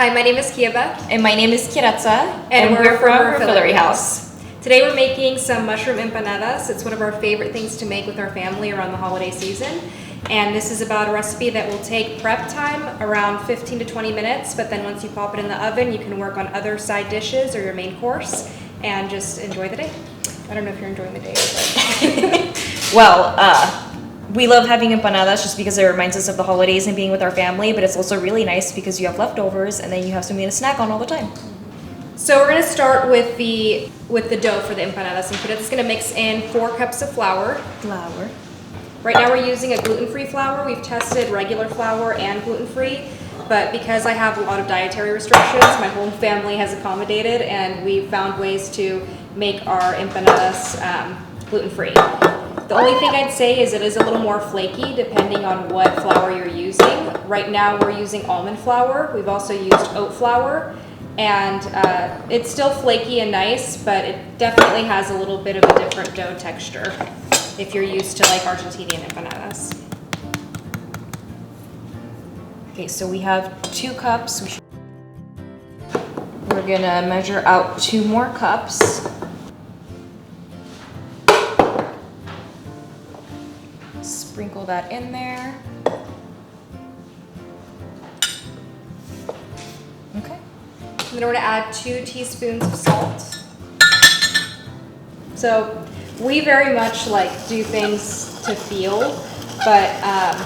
Hi, my name is Kieba. And my name is Kiratsa. And we're from Refillery Haus. Today we're making some mushroom empanadas. It's one of our favorite things to make with our family around the holiday season. And this is about a recipe that will take prep time around 15 to 20 minutes, but then once you pop it in the oven, you can work on other side dishes or your main course and just enjoy the day. I don't know if you're enjoying the day, but... Well, we love having empanadas just because it reminds us of the holidays and being with our family, but it's also really nice because you have leftovers and then you have something to snack on all the time. So we're going to start with the dough for the empanadas. And it's going to mix in 4 cups of flour. Right now we're using a gluten-free flour. We've tested regular flour and gluten-free, but because I have a lot of dietary restrictions, my whole family has accommodated, and we've found ways to make our empanadas gluten-free. The only thing I'd say is it is a little more flaky depending on what flour you're using. Right now we're using almond flour. We've also used oat flour, and it's still flaky and nice, but it definitely has a little bit of a different dough texture if you're used to like Argentinian empanadas. Okay, so we have 2 cups. We're gonna measure out 2 more cups. Sprinkle that in there. Okay. And then we're gonna add 2 teaspoons of salt. So we very much like do things to feel, but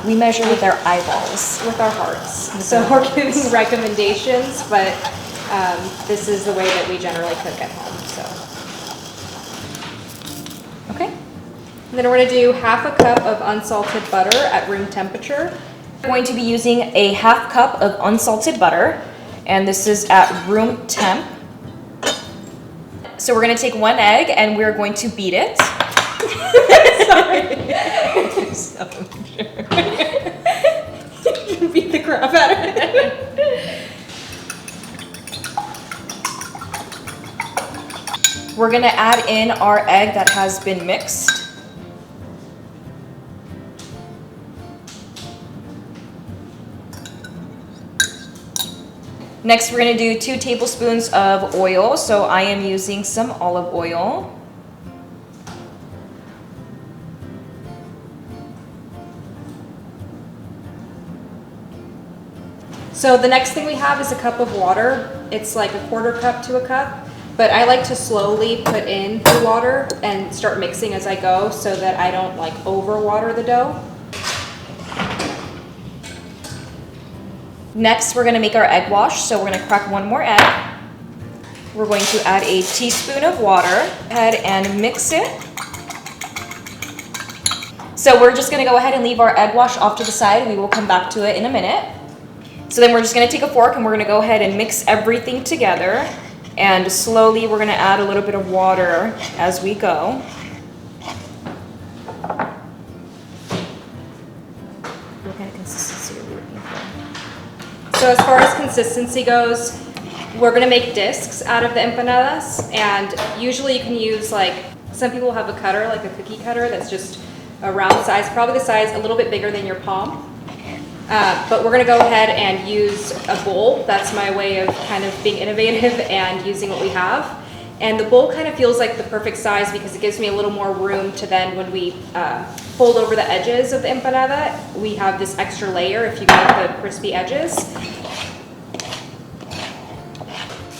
we measure with our eyeballs. with our hearts. So we're giving recommendations, but this is the way that we generally cook at home. So. Okay. And then we're going to do half a cup of unsalted butter at room temperature. We're going to be using a half cup of unsalted butter, and this is at room temp. So we're going to take 1 egg and we're going to beat it. Sorry. Beat the crap out of it. We're going to add in our egg that has been mixed. Next, we're going to do 2 tablespoons of oil. So I am using some olive oil. So the next thing we have is a cup of water. It's like a 1/4 cup to a cup, but I like to slowly put in the water and start mixing as I go so that I don't like over water the dough. Next, we're going to make our egg wash. So we're going to crack 1 more egg. We're going to add a teaspoon of water. Go ahead and mix it. So we're just going to go ahead and leave our egg wash off to the side. We will come back to it in a minute. So then we're just going to take a fork and we're going to go ahead and mix everything together. And slowly we're going to add a little bit of water as we go. What kind of consistency are we looking for? So as far as consistency goes, we're going to make discs out of the empanadas, and usually you can use, like, some people have a cutter, like a cookie cutter that's just a round size, probably the size a little bit bigger than your palm. But we're going to go ahead and use a bowl. That's my way of kind of being innovative and using what we have. And the bowl kind of feels like the perfect size because it gives me a little more room to then, when we fold over the edges of the empanada, we have this extra layer if you get the crispy edges.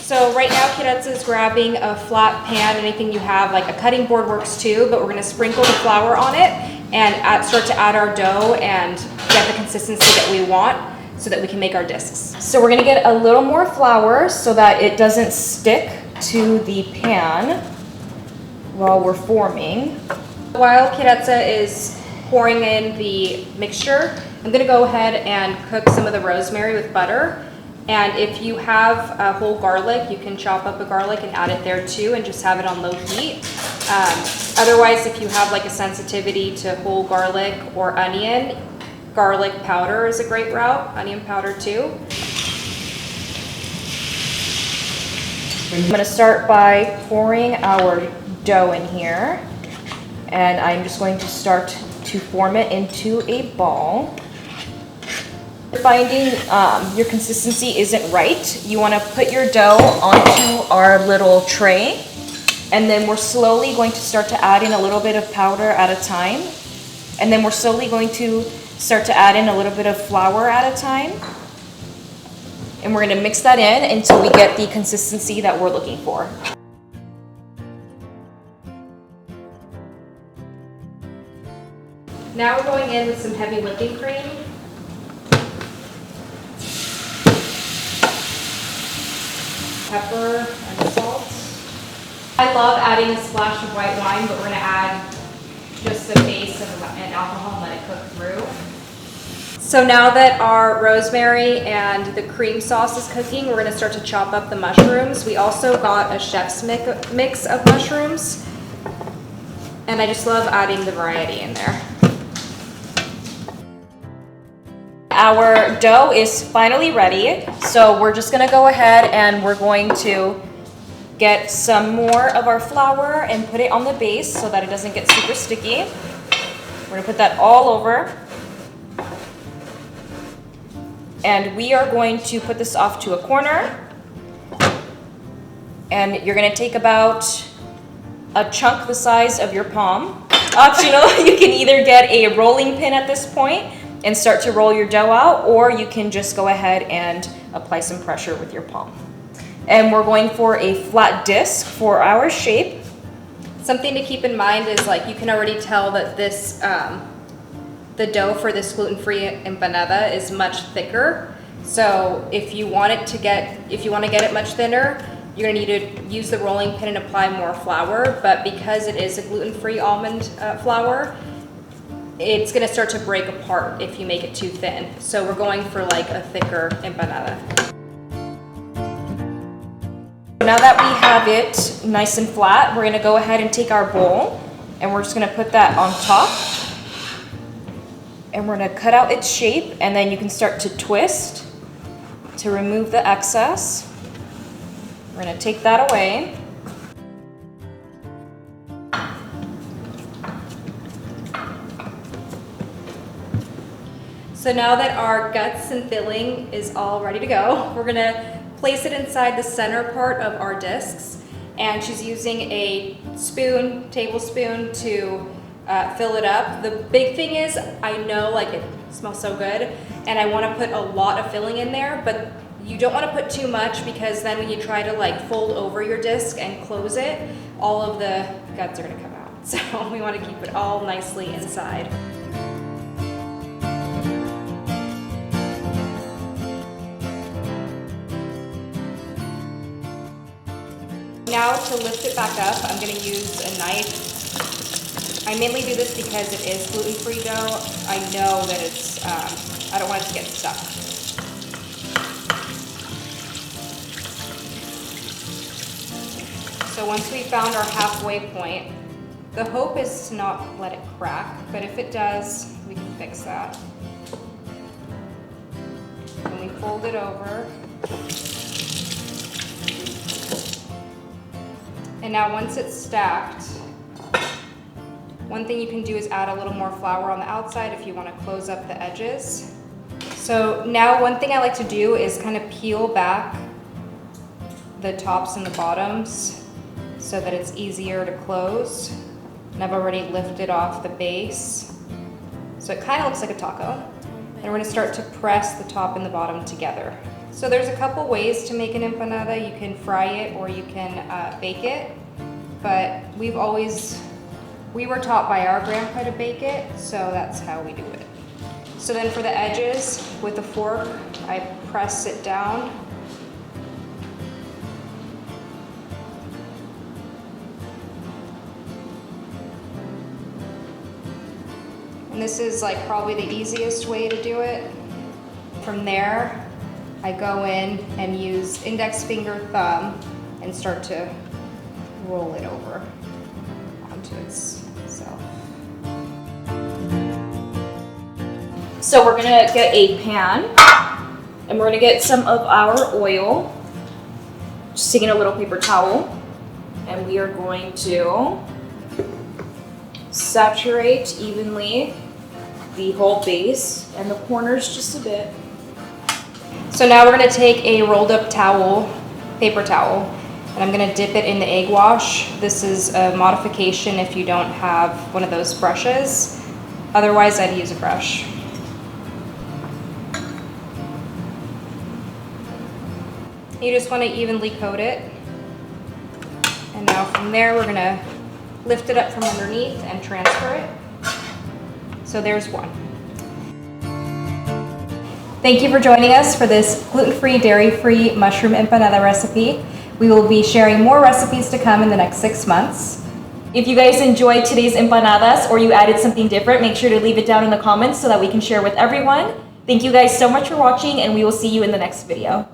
So right now Kiratsa is grabbing a flat pan. Anything you have, like a cutting board works too, but we're going to sprinkle the flour on it and start to add our dough and get the consistency that we want so that we can make our discs. So we're going to get a little more flour so that it doesn't stick to the pan while we're forming. While Kiratsa is pouring in the mixture, I'm going to go ahead and cook some of the rosemary with butter. And if you have a whole garlic, you can chop up a garlic and add it there too and just have it on low heat. Otherwise, if you have like a sensitivity to whole garlic or onion, garlic powder is a great route, onion powder too. I'm going to start by pouring our dough in here, and I'm just going to start to form it into a ball. Finding your consistency isn't right, you want to put your dough onto our little tray, and then we're slowly going to start to add in a little bit of powder at a time, and then we're slowly going to start to add in a little bit of flour at a time, and we're going to mix that in until we get the consistency that we're looking for. Now we're going in with some heavy whipping cream. Pepper and salt. I love adding a splash of white wine, but we're going to add just the base of an alcohol and let it cook through. So now that our rosemary and the cream sauce is cooking, we're going to start to chop up the mushrooms. We also got a chef's mix of mushrooms, and I just love adding the variety in there. Our dough is finally ready, so we're just gonna go ahead and we're going to get some more of our flour and put it on the base so that it doesn't get super sticky. We're gonna put that all over. And we are going to put this off to a corner. And you're gonna take about a chunk the size of your palm. Optional, you can either get a rolling pin at this point and start to roll your dough out, or you can just go ahead and apply some pressure with your palm. And we're going for a flat disc for our shape. Something to keep in mind is, like, you can already tell that this, the dough for this gluten-free empanada is much thicker. So if you want to get it much thinner, you're gonna need to use the rolling pin and apply more flour. But because it is a gluten-free almond flour, it's gonna start to break apart if you make it too thin. So we're going for like a thicker empanada. Now that we have it nice and flat, we're gonna go ahead and take our bowl and we're just gonna put that on top. And we're gonna cut out its shape, and then you can start to twist to remove the excess. We're gonna take that away. So now that our guts and filling is all ready to go, we're gonna place it inside the center part of our discs. And she's using a tablespoon to fill it up. The big thing is, I know, like, it smells so good, and I wanna put a lot of filling in there, but you don't wanna put too much, because then when you try to like fold over your disc and close it, all of the guts are gonna come out. So we wanna keep it all nicely inside. Now to lift it back up, I'm going to use a knife. I mainly do this because it is gluten-free dough. I know that it's, I don't want it to get stuck. So once we found our halfway point, the hope is to not let it crack, but if it does, we can fix that. And we fold it over. And now once it's stacked, one thing you can do is add a little more flour on the outside if you want to close up the edges. So now one thing I like to do is kind of peel back the tops and the bottoms so that it's easier to close. And I've already lifted off the base. So it kind of looks like a taco. And we're going to start to press the top and the bottom together. So there's a couple ways to make an empanada. You can fry it or you can bake it, but we were taught by our grandpa to bake it, so that's how we do it. So then for the edges, with a fork, I press it down. And this is like probably the easiest way to do it. From there, I go in and use index finger, thumb, and start to roll it over onto itself. So we're gonna get a pan, and we're gonna get some of our oil, just taking a little paper towel, and we are going to saturate evenly the whole base and the corners just a bit. So now we're gonna take a rolled up towel, paper towel, and I'm gonna dip it in the egg wash. This is a modification if you don't have one of those brushes. Otherwise, I'd use a brush. You just wanna evenly coat it. And now from there, we're gonna lift it up from underneath and transfer it. So there's one. Thank you for joining us for this gluten-free, dairy-free mushroom empanada recipe. We will be sharing more recipes to come in the next 6 months. If you guys enjoyed today's empanadas or you added something different, make sure to leave it down in the comments so that we can share with everyone. Thank you guys so much for watching, and we will see you in the next video.